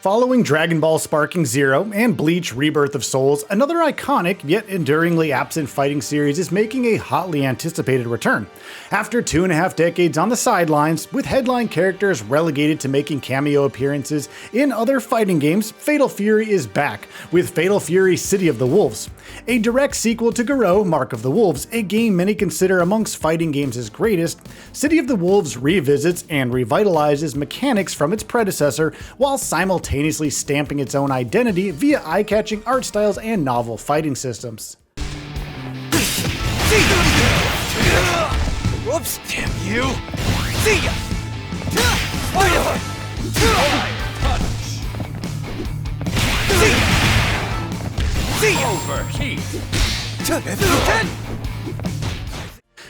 Following Dragon Ball Sparking Zero and Bleach Rebirth of Souls, another iconic yet enduringly absent fighting series is making a hotly anticipated return. After 2.5 decades on the sidelines, with headline characters relegated to making cameo appearances in other fighting games, Fatal Fury is back, with Fatal Fury City of the Wolves. A direct sequel to Garou: Mark of the Wolves, a game many consider amongst fighting games' greatest, City of the Wolves revisits and revitalizes mechanics from its predecessor while simultaneously stamping its own identity via eye-catching art styles and novel fighting systems. Whoops! Damn you! See ya! Fire! Punch! See ya! See ya! Overheat!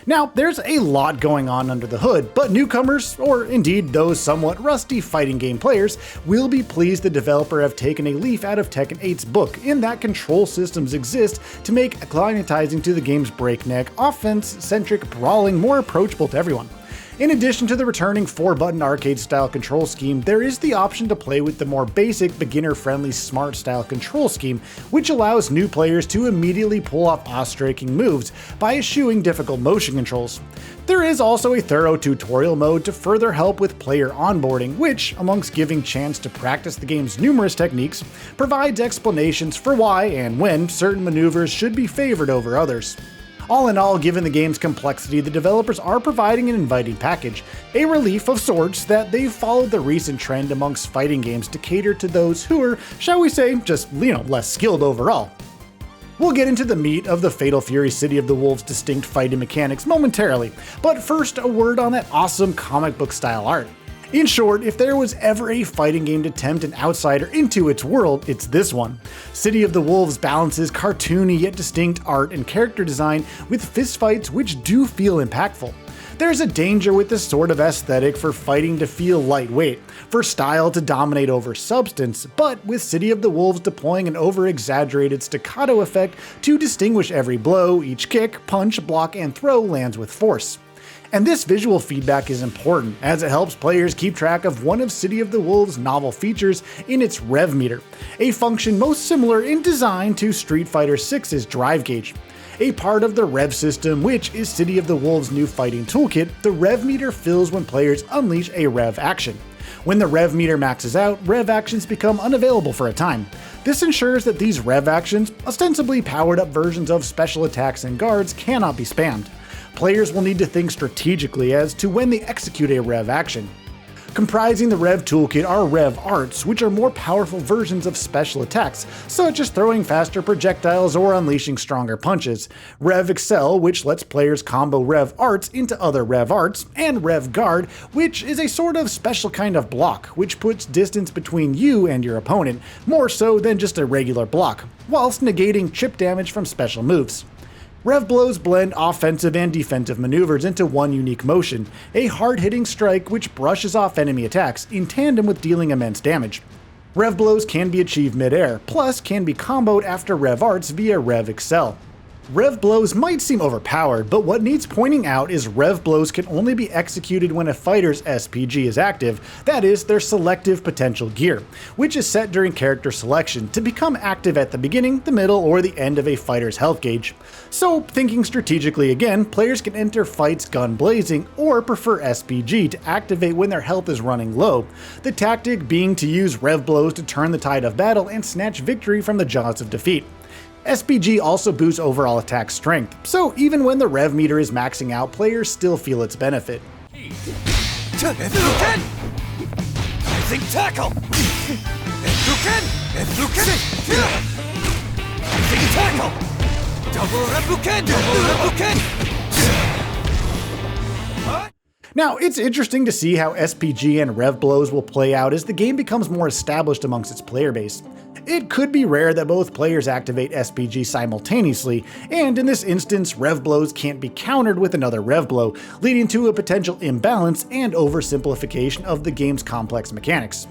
Now, there's a lot going on under the hood, but newcomers, or indeed those somewhat rusty fighting game players, will be pleased the developer have taken a leaf out of Tekken 8's book in that control systems exist to make acclimatizing to the game's breakneck, offense-centric brawling more approachable to everyone. In addition to the returning 4-button arcade-style control scheme, there is the option to play with the more basic, beginner-friendly smart-style control scheme, which allows new players to immediately pull off awe-striking moves by eschewing difficult motion controls. There is also a thorough tutorial mode to further help with player onboarding, which, amongst giving chance to practice the game's numerous techniques, provides explanations for why and when certain maneuvers should be favored over others. All in all, given the game's complexity, the developers are providing an inviting package, a relief of sorts that they've followed the recent trend amongst fighting games to cater to those who are, shall we say, just, less skilled overall. We'll get into the meat of the Fatal Fury City of the Wolves' distinct fighting mechanics momentarily, but first a word on that awesome comic book style art. In short, if there was ever a fighting game to tempt an outsider into its world, it's this one. City of the Wolves balances cartoony yet distinct art and character design with fistfights which do feel impactful. There's a danger with this sort of aesthetic for fighting to feel lightweight, for style to dominate over substance, but with City of the Wolves deploying an over-exaggerated staccato effect to distinguish every blow, each kick, punch, block, and throw lands with force. And this visual feedback is important, as it helps players keep track of one of City of the Wolves' novel features in its rev meter, a function most similar in design to Street Fighter VI's drive gauge. A part of the rev system, which is City of the Wolves' new fighting toolkit, the rev meter fills when players unleash a rev action. When the rev meter maxes out, rev actions become unavailable for a time. This ensures that these rev actions, ostensibly powered up versions of special attacks and guards, cannot be spammed. Players will need to think strategically as to when they execute a rev action. Comprising the rev toolkit are rev arts, which are more powerful versions of special attacks, such as throwing faster projectiles or unleashing stronger punches, rev excel, which lets players combo rev arts into other rev arts, and rev guard, which is a sort of special kind of block, which puts distance between you and your opponent, more so than just a regular block, whilst negating chip damage from special moves. Rev blows blend offensive and defensive maneuvers into one unique motion, a hard-hitting strike which brushes off enemy attacks in tandem with dealing immense damage. Rev blows can be achieved mid-air, plus can be comboed after rev arts via rev excel. Rev blows might seem overpowered, but what needs pointing out is rev blows can only be executed when a fighter's SPG is active, that is, their selective potential gear, which is set during character selection to become active at the beginning, the middle, or the end of a fighter's health gauge. So, thinking strategically again, players can enter fights gun blazing or prefer SPG to activate when their health is running low, the tactic being to use rev blows to turn the tide of battle and snatch victory from the jaws of defeat. SPG also boosts overall attack strength, so even when the rev meter is maxing out, players still feel its benefit. Rising tackle! Rising tackle! Double Rebuken! Double Rebuken! Now, it's interesting to see how SPG and rev blows will play out as the game becomes more established amongst its player base. It could be rare that both players activate SPG simultaneously, and in this instance, rev blows can't be countered with another rev blow, leading to a potential imbalance and oversimplification of the game's complex mechanics.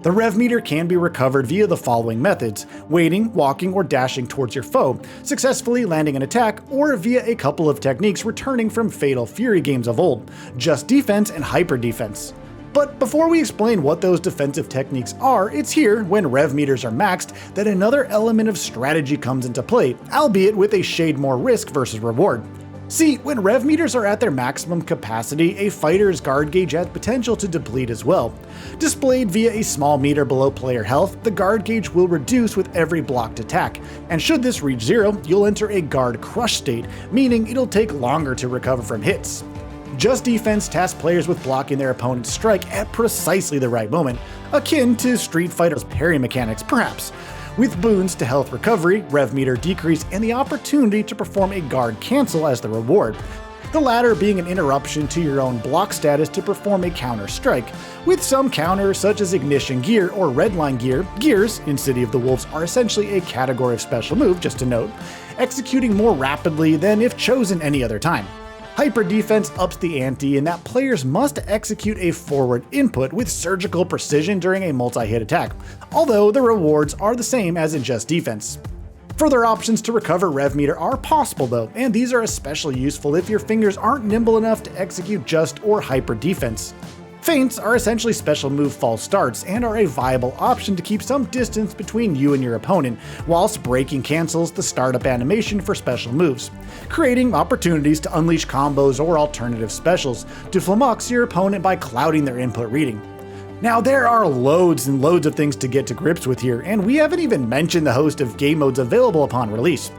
The rev meter can be recovered via the following methods: waiting, walking, or dashing towards your foe, successfully landing an attack, or via a couple of techniques returning from Fatal Fury games of old, just defense and hyper defense. But before we explain what those defensive techniques are, it's here, when rev meters are maxed, that another element of strategy comes into play, albeit with a shade more risk versus reward. See, when rev meters are at their maximum capacity, a fighter's guard gauge has potential to deplete as well. Displayed via a small meter below player health, the guard gauge will reduce with every blocked attack, and should this reach 0, you'll enter a guard crush state, meaning it'll take longer to recover from hits. Just Defense tasks players with blocking their opponent's strike at precisely the right moment, akin to Street Fighter's parry mechanics perhaps, with boons to health recovery, rev meter decrease, and the opportunity to perform a guard cancel as the reward. The latter being an interruption to your own block status to perform a counter strike. With some counters such as Ignition Gear or Redline Gear, gears in City of the Wolves are essentially a category of special move, just to note, executing more rapidly than if chosen any other time. Hyper Defense ups the ante in that players must execute a forward input with surgical precision during a multi-hit attack, although the rewards are the same as in Just Defense. Further options to recover rev meter are possible though, and these are especially useful if your fingers aren't nimble enough to execute Just or Hyper Defense. Feints are essentially special move false starts and are a viable option to keep some distance between you and your opponent, whilst breaking cancels the startup animation for special moves, creating opportunities to unleash combos or alternative specials to flummox your opponent by clouding their input reading. Now there are loads and loads of things to get to grips with here, and we haven't even mentioned the host of game modes available upon release.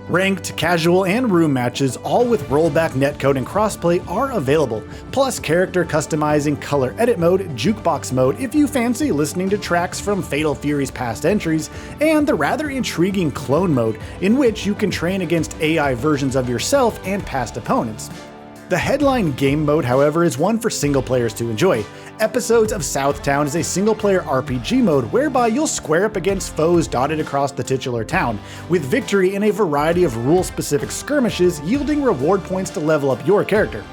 Ranked, casual, and room matches, all with rollback netcode and crossplay, are available, plus character customizing color edit mode, jukebox mode if you fancy listening to tracks from Fatal Fury's past entries, and the rather intriguing clone mode, in which you can train against AI versions of yourself and past opponents. The headline game mode, however, is one for single players to enjoy. Episodes of Southtown is a single-player RPG mode whereby you'll square up against foes dotted across the titular town, with victory in a variety of rule-specific skirmishes yielding reward points to level up your character.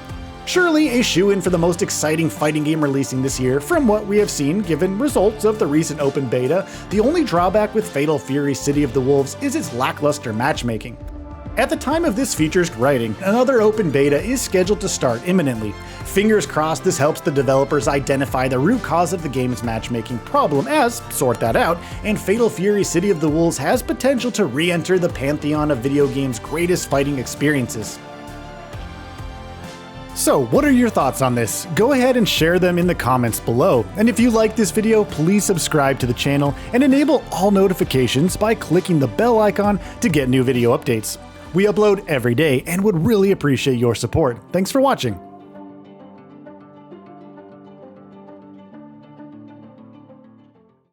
Surely a shoo-in for the most exciting fighting game releasing this year from what we have seen given results of the recent open beta. The only drawback with Fatal Fury City of the Wolves is its lackluster matchmaking. At the time of this feature's writing, another open beta is scheduled to start imminently. Fingers crossed this helps the developers identify the root cause of the game's matchmaking problem as sort that out, and Fatal Fury City of the Wolves has potential to re-enter the pantheon of video games' greatest fighting experiences. So what are your thoughts on this? Go ahead and share them in the comments below. And if you like this video, please subscribe to the channel and enable all notifications by clicking the bell icon to get new video updates. We upload every day and would really appreciate your support. Thanks for watching.